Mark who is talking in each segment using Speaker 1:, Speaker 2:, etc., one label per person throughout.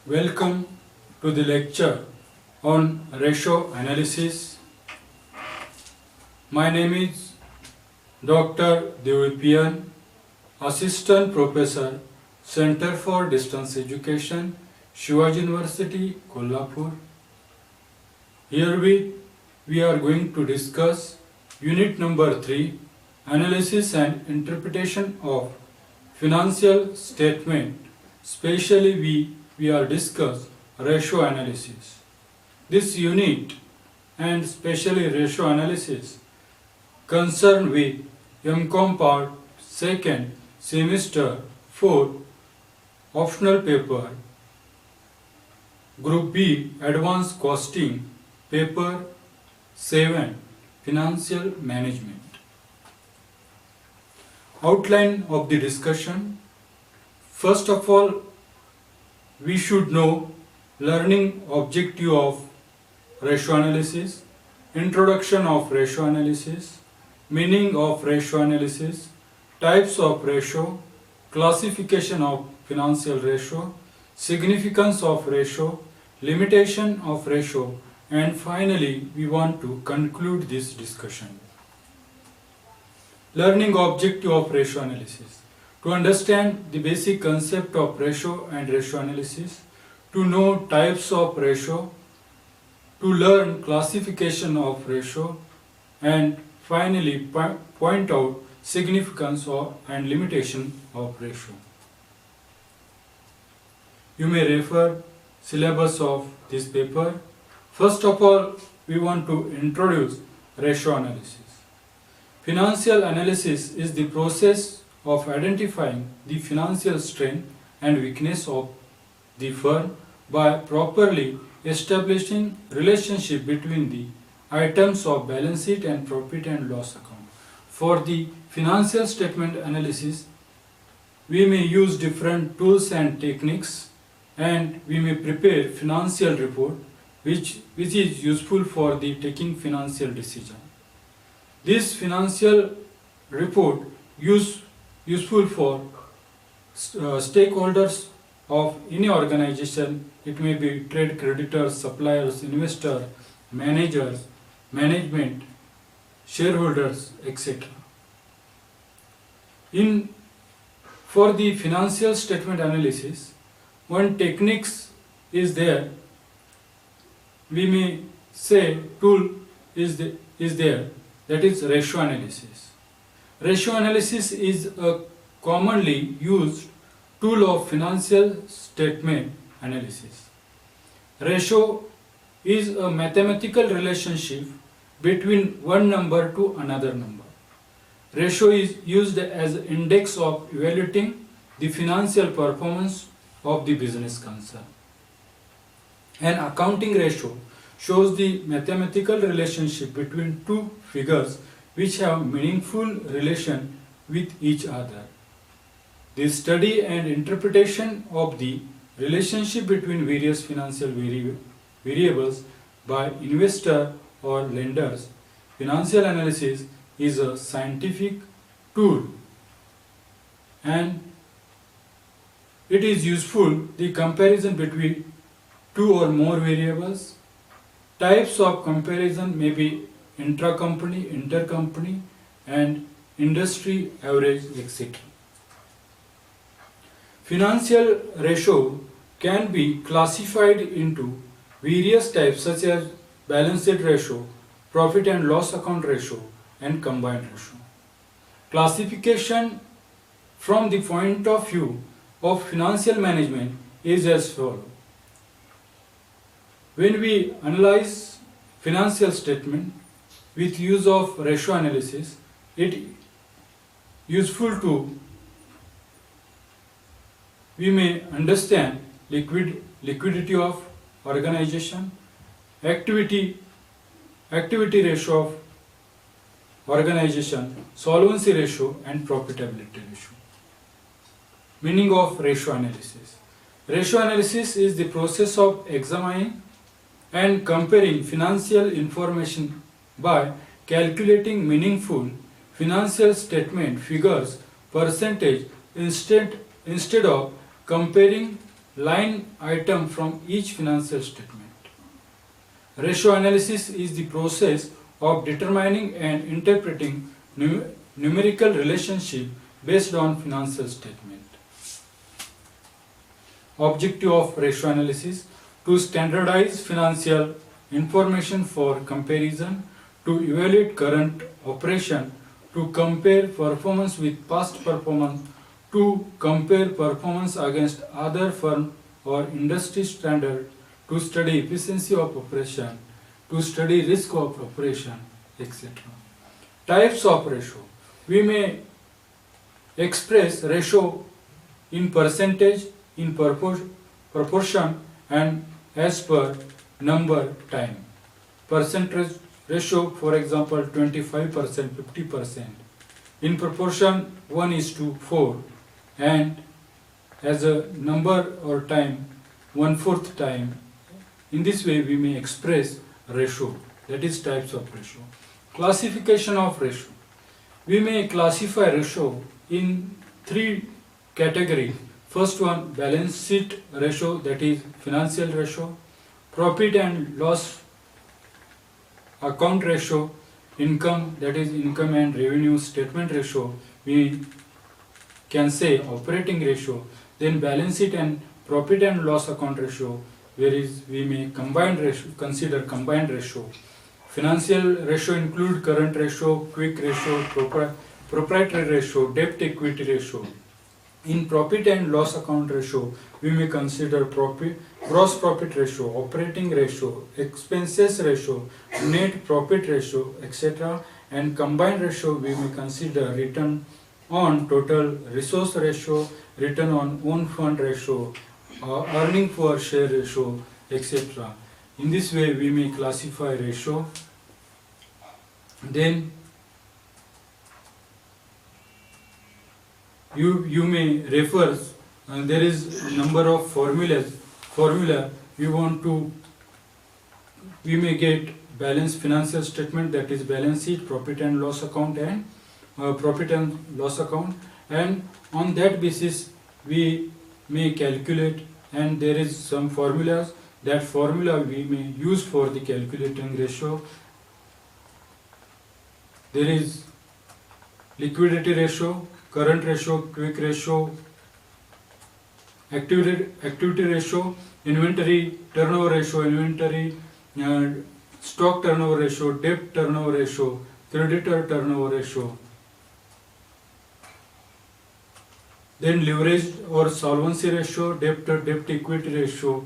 Speaker 1: Welcome to the lecture on ratio analysis. My name is Dr. Devipian, Assistant Professor, Center for Distance Education, Shivaji University, Kolhapur. Herewith, we are going to discuss Unit number 3, Analysis and Interpretation of Financial Statement. Especially we are discuss ratio analysis. This unit and especially ratio analysis concerned with MCOM part 2nd semester 4 optional paper Group B Advanced Costing paper 7 Financial Management. Outline of the discussion. First of all, we should know learning objective of ratio analysis, introduction of ratio analysis, meaning of ratio analysis, types of ratio, classification of financial ratio, significance of ratio, limitation of ratio, and finally we want to conclude this discussion. Learning objective of ratio analysis. To understand the basic concept of ratio and ratio analysis, to know types of ratio, to learn classification of ratio, and finally point out significance and limitation of ratio. You may refer syllabus of this paper. First of all, we want to introduce ratio analysis. Financial analysis is the process of identifying the financial strength and weakness of the firm by properly establishing relationship between the items of balance sheet and profit and loss account. For the financial statement analysis, we may use different tools and techniques, and we may prepare financial report which is useful for the taking financial decision. This financial report useful for stakeholders of any organization. It may be trade creditors, suppliers, investors, managers, management, shareholders, etc. For the financial statement analysis, one technique is there. We may say tool is there, that is ratio analysis. Ratio analysis is a commonly used tool of financial statement analysis. Ratio is a mathematical relationship between one number to another number. Ratio is used as an index of evaluating the financial performance of the business concern. An accounting ratio shows the mathematical relationship between two figures which have meaningful relation with each other. The study and interpretation of the relationship between various financial variables by investor or lenders. Financial analysis is a scientific tool and it is useful the comparison between two or more variables. Types of comparison may be intra-company, intercompany, and industry average, etc. Financial ratio can be classified into various types such as balance sheet ratio, profit and loss account ratio, and combined ratio. Classification from the point of view of financial management is as follows. When we analyze financial statement with use of ratio analysis, it useful to we may understand liquidity of organization, activity ratio of organization, solvency ratio, and profitability ratio. Meaning of ratio analysis. Ratio analysis is the process of examining and comparing financial information by calculating meaningful financial statement figures percentage instead of comparing line item from each financial statement. Ratio analysis is the process of determining and interpreting numerical relationship based on financial statement. Objective of ratio analysis: to standardize financial information for comparison, to evaluate current operation, to compare performance with past performance, to compare performance against other firm or industry standard, to study efficiency of operation, to study risk of operation, etc. Types of ratio: we may express ratio in percentage, in proportion, and as per number time. Percentage ratio, for example, 25%, 50%. In proportion, 1:4, and as a number or time, 1/4 time. In this way, we may express ratio, that is types of ratio. Classification of ratio: we may classify ratio in 3 categories. First one, balance sheet ratio, that is financial ratio. Profit and loss account ratio. Income, that is income and revenue statement ratio, we can say operating ratio. Then balance sheet and profit and loss account ratio, whereas we may combined ratio, consider combined ratio. Financial ratio include current ratio, quick ratio, proprietary ratio, debt equity ratio. In profit and loss account ratio, we may consider gross profit ratio, operating ratio, expenses ratio, net profit ratio, etc. And combined ratio, we may consider return on total resource ratio, return on own fund ratio, earning per share ratio, etc. In this way, we may classify ratio. Then you may refer, there is number of formula we may get balance financial statement, that is balance sheet, profit and loss account, and profit and loss account, and on that basis we may calculate, and there is some formulas. That formula we may use for the calculating ratio. There is liquidity ratio, current ratio, quick ratio, activity ratio, inventory turnover ratio, inventory stock turnover ratio, debt turnover ratio, creditor turnover ratio. Then leverage or solvency ratio, debt equity ratio,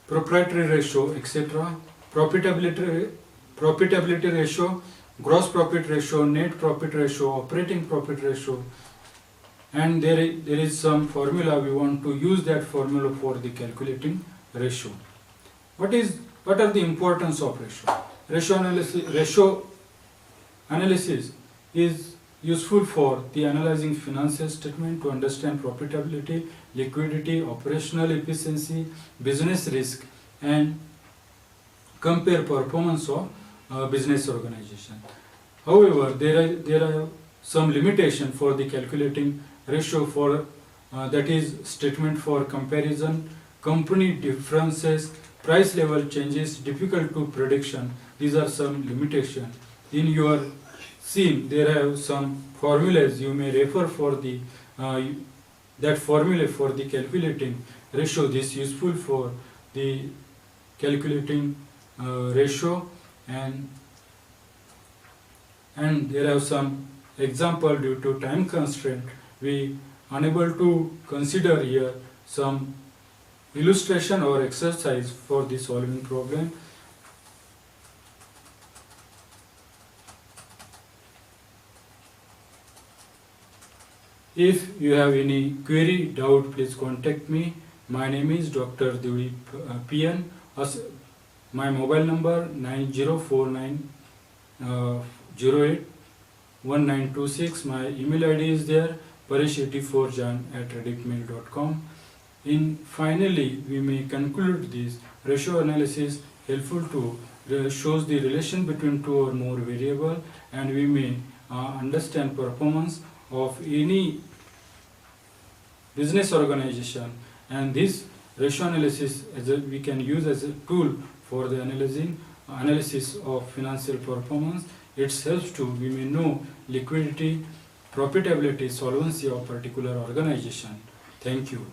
Speaker 1: proprietary ratio, etc. Profitability ratio, gross profit ratio, net profit ratio, operating profit ratio, and there is some formula. We want to use that formula for the calculating ratio. What are the importance of ratio? Ratio analysis is useful for the analyzing financial statement to understand profitability, liquidity, operational efficiency, business risk, and compare performance of business organization. However, there are some limitation for the calculating ratio for that is statement for comparison, company differences, price level changes, difficult to prediction. These are some limitation. In your scene, there are some formulas you may refer for the that formula for the calculating ratio. This is useful for the calculating ratio, and there are some example. Due to time constraint, we unable to consider here some illustration or exercise for the solving problem. If you have any query, doubt, please contact me. My name is Dr. Deodeep PN. My mobile number 9049081926. My email ID is there, parish84jan@redicmail.com. Finally, we may conclude this ratio analysis helpful to shows the relation between two or more variable, and we may understand performance of any business organization, and this ratio analysis we can use as a tool for the analysis of financial performance. It helps to we may know liquidity, profitability, solvency of particular organization. Thank you.